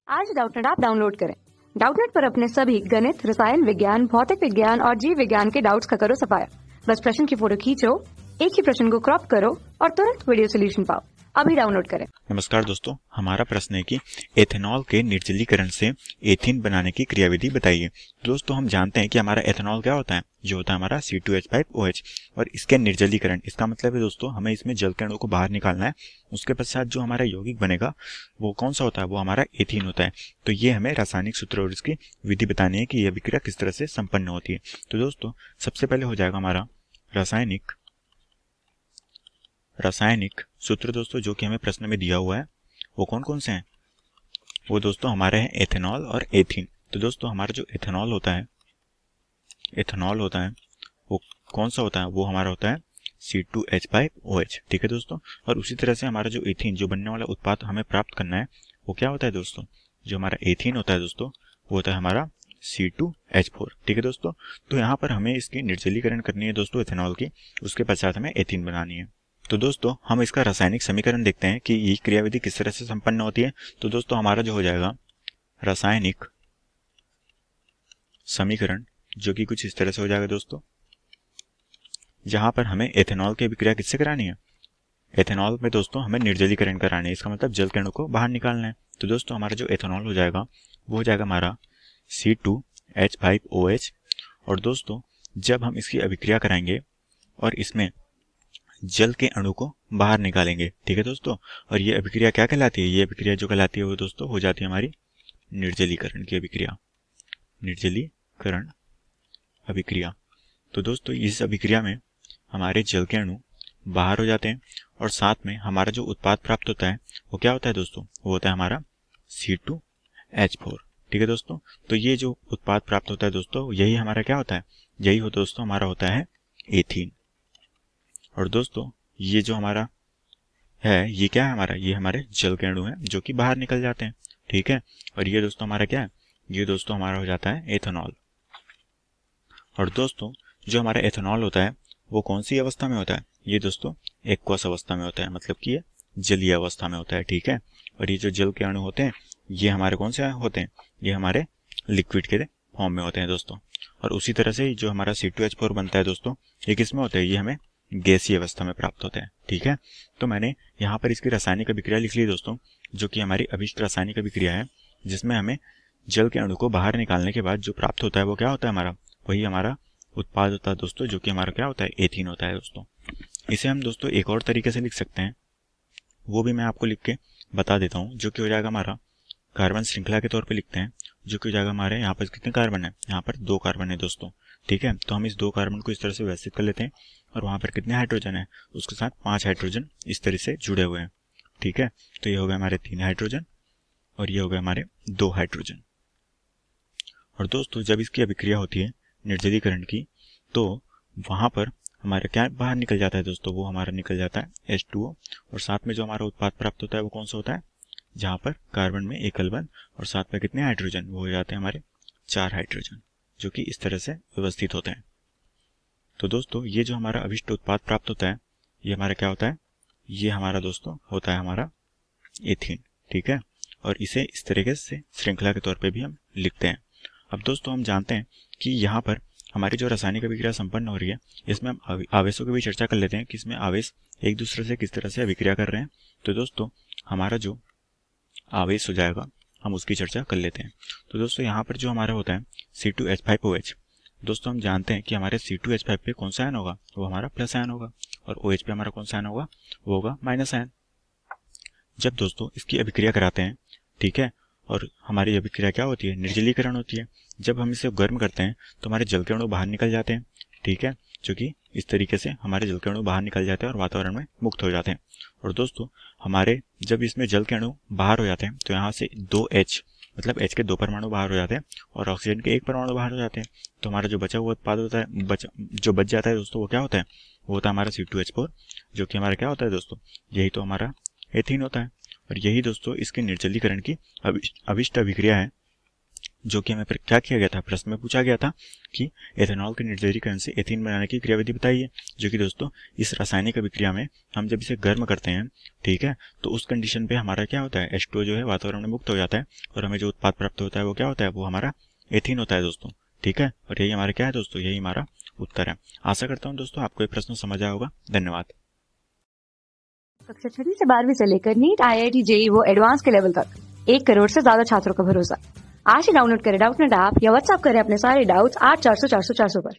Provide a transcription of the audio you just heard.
आज Doubtnut app download करें। Doubtnut पर अपने सभी गणित, रसायन विज्ञान, भौतिक विज्ञान और जीव विज्ञान के डाउट्स का करो सफाया। बस प्रश्न की फोटो खींचो, एक ही प्रश्न को क्रॉप करो और तुरंत वीडियो सोल्यूशन पाओ। अभी डाउनलोड करें। नमस्कार दोस्तों, हमारा प्रश्न है कि एथेनॉल के निर्जलीकरण से एथीन बनाने की क्रियाविधि बताइए। दोस्तों, हम जानते हैं कि हमारा एथेनॉल क्या होता है, जो होता है हमारा C2H5OH। और इसके निर्जलीकरण, इसका मतलब है दोस्तों हमें इसमें जल के अणु को बाहर निकालना है। उसके पश्चात जो हमारा यौगिक बनेगा वो कौन सा होता है, वो हमारा एथीन होता है। तो ये हमें रासायनिक सूत्र और इसकी विधि बतानी है कि यह विक्रिया किस तरह से संपन्न होती है। तो दोस्तों सबसे पहले हो जाएगा हमारा रासायनिक सूत्र दोस्तों, जो कि हमें प्रश्न में दिया हुआ है। वो कौन कौन से हैं, वो दोस्तों हमारे हैं एथेनॉल और एथीन। तो दोस्तों हमारा जो एथेनॉल होता है वो कौन सा होता है, वो हमारा होता है C2H5OH। ठीक है दोस्तों। और उसी तरह से हमारा जो एथीन, जो बनने वाला उत्पाद हमें प्राप्त करना है, वो क्या होता है दोस्तों, जो हमारा एथीन होता है दोस्तों, वो होता है हमारा C2H4। ठीक है दोस्तों। तो यहाँ पर हमें इसकी निर्जलीकरण करनी है दोस्तों एथेनॉल की, उसके पश्चात हमें एथीन बनानी है। तो दोस्तों हम इसका रासायनिक समीकरण देखते हैं कि ये क्रियाविधि किस तरह से संपन्न होती है। तो दोस्तों हमारा जो हो जाएगा रासायनिक समीकरण, जो कि कुछ इस तरह से हो जाएगा दोस्तों, जहां पर हमें एथेनॉल की अभिक्रिया किससे करानी है, एथेनॉल में दोस्तों हमें निर्जलीकरण करानी है। इसका मतलब जल के अणु को बाहर निकालना है। तो दोस्तों हमारा जो एथेनॉल हो जाएगा वो हो जाएगा हमारा C2H5OH। और दोस्तों जब हम इसकी अभिक्रिया कराएंगे और इसमें जल के अणु को बाहर निकालेंगे, ठीक है दोस्तों। और ये अभिक्रिया क्या कहलाती है, ये अभिक्रिया जो कहलाती है वो दोस्तों हो जाती है हमारी निर्जलीकरण की अभिक्रिया, निर्जलीकरण अभिक्रिया। तो दोस्तों इस अभिक्रिया में हमारे जल के अणु बाहर हो जाते हैं और साथ में हमारा जो उत्पाद प्राप्त होता है वो क्या होता है दोस्तों, वो होता है हमारा C2H4। ठीक है दोस्तों। तो ये जो उत्पाद प्राप्त होता है दोस्तों, यही हमारा क्या होता है, यही हो दोस्तों हमारा होता है एथीन। और दोस्तों ये जो हमारा है, ये क्या है हमारा, ये हमारे जल के अणु हैं जो कि बाहर निकल जाते हैं। ठीक है। और ये दोस्तों हमारा क्या है, ये दोस्तों हमारा हो जाता है एथेनॉल। और दोस्तों जो हमारा एथेनॉल होता है वो कौन सी अवस्था में होता है, ये दोस्तों एक्वस अवस्था में होता है, मतलब कि ये जलीय अवस्था में होता है। ठीक है। और ये जो जल के अणु होते हैं ये हमारे कौन से होते हैं, ये हमारे लिक्विड के फॉर्म में होते हैं दोस्तों। और उसी तरह से जो हमारा C2H4 बनता है दोस्तों, ये किसमें होता है, ये हमें गैसीय अवस्था में प्राप्त होता है। ठीक है। तो मैंने यहाँ पर इसकी रासायनिक अभिक्रिया लिख ली दोस्तों, जो कि हमारी अभिष्ट रासायनिक अभिक्रिया है, जिसमें हमें जल के अणु को बाहर निकालने के बाद जो प्राप्त होता है वो क्या होता है हमारा, वही हमारा उत्पाद होता है दोस्तों, जो कि हमारा क्या होता है, एथीन होता है दोस्तों। इसे हम दोस्तों एक और तरीके से लिख सकते हैं, वो भी मैं आपको लिख के बता देता हूँ, जो कि हो जाएगा हमारा कार्बन श्रृंखला के तौर पे लिखते हैं, जो कि हो जाएगा हमारे यहाँ पर कितने कार्बन है, यहाँ पर 2 कार्बन है दोस्तों। ठीक है। तो हम इस 2 कार्बन को इस तरह से व्यवस्थित कर लेते हैं और वहाँ पर कितने हाइड्रोजन है, उसके साथ 5 हाइड्रोजन इस तरह से जुड़े हुए हैं। ठीक है। तो ये हो गए हमारे 3 हाइड्रोजन और ये हो गए हमारे 2 हाइड्रोजन। और दोस्तों जब इसकी अभिक्रिया होती है निर्जलीकरण की, तो वहाँ पर हमारा क्या बाहर निकल जाता है दोस्तों, वो हमारा निकल जाता है H2O। और साथ में जो हमारा उत्पाद प्राप्त होता है वो कौन सा होता है, जहाँ पर कार्बन में एकल बंध और साथ में कितने हाइड्रोजन, वो हो जाते हैं हमारे 4 हाइड्रोजन, जो कि इस तरह से व्यवस्थित होते हैं। तो दोस्तों ये जो हमारा अभिष्ट उत्पाद प्राप्त होता है, ये हमारा क्या होता है, ये हमारा दोस्तों होता है हमारा एथीन। ठीक है। और इसे इस तरीके से श्रृंखला के तौर पे भी हम लिखते हैं। अब दोस्तों हम जानते हैं कि यहाँ पर हमारी जो रासायनिक अभिक्रिया संपन्न हो रही है, इसमें हम आवेशों की भी चर्चा कर लेते हैं कि इसमें आवेश एक दूसरे से किस तरह से अभिक्रिया कर रहे हैं। तो दोस्तों हमारा जो आवेश हो जाएगा हम उसकी चर्चा कर लेते हैं। तो दोस्तों यहाँ पर जो हमारा होता है C2H5OH, दोस्तों हम जानते हैं कि हमारे C2H5 पे कौन सा आयन होगा, वो हमारा प्लस आयन होगा, और OH पे हमारा कौन सा आयन होगा, वो होगा माइनस आयन। जब दोस्तों इसकी अभिक्रिया कराते हैं, ठीक है, और हमारी अभिक्रिया क्या होती है, निर्जलीकरण होती है। जब हम इसे गर्म करते हैं तो हमारे जल के अणु बाहर निकल जाते हैं। ठीक है। जो कि इस तरीके से हमारे जल के अणु बाहर निकल जाते हैं और वातावरण में मुक्त हो जाते हैं। और दोस्तों हमारे जब इसमें जल के अणु बाहर हो जाते हैं तो यहाँ से 2H, मतलब H के 2 परमाणु बाहर हो जाते हैं और ऑक्सीजन के 1 परमाणु बाहर हो जाते हैं। तो हमारा जो बचा हुआ उत्पाद होता है, जो बच जाता है दोस्तों, वो क्या होता है, वो होता है हमारा C2H4, जो कि हमारा क्या होता है दोस्तों, यही तो हमारा एथीन होता है। और यही दोस्तों इसके निर्जलीकरण की अभिष्ट अभिक्रिया है, जो कि हमें क्या किया गया था, प्रश्न में पूछा गया था कि एथेनॉल के निर्जलीकरण से एथीन बनाने की क्रियाविधि बताइए, जो कि दोस्तों इस रासायनिक अभिक्रिया में हम जब इसे गर्म करते हैं, ठीक है, तो उस कंडीशन पे हमारा क्या होता है, H2O जो है वातावरण में मुक्त हो जाता है और हमें जो उत्पाद प्राप्त होता है वो क्या होता है, वो हमारा एथीन होता है दोस्तों, ठीक है। और यही हमारा क्या है दोस्तों, यही हमारा उत्तर है। आशा करता हूँ दोस्तों आपको ये प्रश्न समझ आया होगा। धन्यवाद। कक्षा 6वीं से 12वीं से लेकर नीट, IIT, JEE वो एडवांस के लेवल तक 1 करोड़ से ज्यादा छात्रों का भरोसा। आज ही डाउनलोड करें डाउटनेट ऐप या व्हाट्सएप करें अपने सारे डाउट्स 8400 400 400 पर।